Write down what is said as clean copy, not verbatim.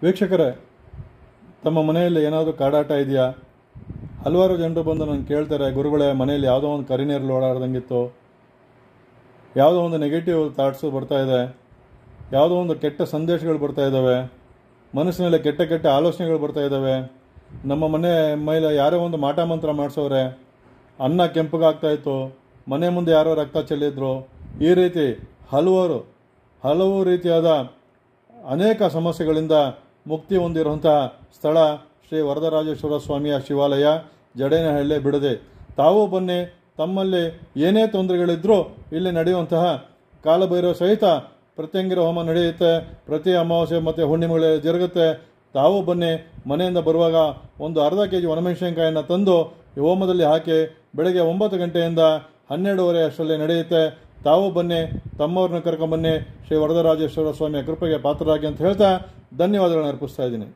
ವೀಕ್ಷಕರೇ, ತಮ್ಮ ಮನೆಯಲ್ಲಿ ಏನಾದರೂ ಕಾಡಾಟ ಇದೆಯಾ? ಹಲವಾರು ಜನರು ಬಂದು ನನಗೆ ಕೇಳ್ತಾರೆ, ಗುರುಗಳೇ ಮನೆಯಲ್ಲಿ ಯಾವುದೋ ಒಂದು ಕರಿನೇರಲ್ಲಿ ಓಡಾಡ್ದಂಗಿತ್ತು, ಯಾವುದೋ ಒಂದು ನೆಗೆಟಿವ್ ಥಾಟ್ಸು ಬರ್ತಾ ಇದೆ, ಯಾವುದೋ ಒಂದು ಕೆಟ್ಟ ಸಂದೇಶಗಳು ಬರ್ತಾ ಇದ್ದಾವೆ, ಮನಸ್ಸಿನಲ್ಲಿ ಕೆಟ್ಟ ಕೆಟ್ಟ ಆಲೋಚನೆಗಳು ಬರ್ತಾ ಇದ್ದಾವೆ, ನಮ್ಮ ಮನೆ ಮೇಲೆ ಯಾರೋ ಒಂದು ಮಾಟ ಮಂತ್ರ ಮಾಡಿಸೋರೆ, ಅನ್ನ ಕೆಂಪಗಾಗ್ತಾಯಿತ್ತು, ಮನೆ ಮುಂದೆ ಯಾರೋ ರಕ್ತ ಚೆಲ್ಲಿದ್ರು, ಈ ರೀತಿ ಹಲವು ರೀತಿಯಾದ ಅನೇಕ ಸಮಸ್ಯೆಗಳಿಂದ ಮುಕ್ತಿ ಹೊಂದಿರುವಂತಹ ಸ್ಥಳ ಶ್ರೀ ವರದರಾಜೇಶ್ವರ ಸ್ವಾಮಿಯ ಶಿವಾಲಯ, ಜಡೇನಹಳ್ಳಿ, ಬಿಡದೆ. ತಾವು ಬನ್ನಿ, ತಮ್ಮಲ್ಲಿ ಏನೇ ತೊಂದರೆಗಳಿದ್ರೂ ಇಲ್ಲಿ ನಡೆಯುವಂತಹ ಕಾಲಭೈರವ ಸಹಿತ ಪ್ರತ್ಯಂಗಿರ ಹೋಮ ನಡೆಯುತ್ತೆ. ಪ್ರತಿ ಅಮಾವಾಸ್ಯೆ ಮತ್ತು ಹುಣ್ಣಿಮೆಗಳಲ್ಲಿ ಜರುಗುತ್ತೆ. ತಾವು ಬನ್ನಿ, ಮನೆಯಿಂದ ಬರುವಾಗ ಒಂದು ಅರ್ಧ kg ಒಣಮೆಣಸಿನಕಾಯಿಯನ್ನು ತಂದು ಈ ಹೋಮದಲ್ಲಿ ಹಾಕಿ ಬೆಳಗ್ಗೆ 9 ಗಂಟೆಯಿಂದ 12:30 ಅಷ್ಟರಲ್ಲಿ ನಡೆಯುತ್ತೆ. ತಾವು ಬನ್ನಿ, ತಮ್ಮವ್ರನ್ನ ಕರ್ಕೊಂಬನ್ನಿ. ಶ್ರೀ ವರದರಾಜೇಶ್ವರ ಸ್ವಾಮಿಯ ಕೃಪೆಗೆ ಪಾತ್ರರಾಗಿ ಅಂತ ಹೇಳ್ತಾ ಧನ್ಯವಾದಗಳನ್ನು ಅರ್ಪಿಸ್ತಾ ಇದ್ದೀನಿ.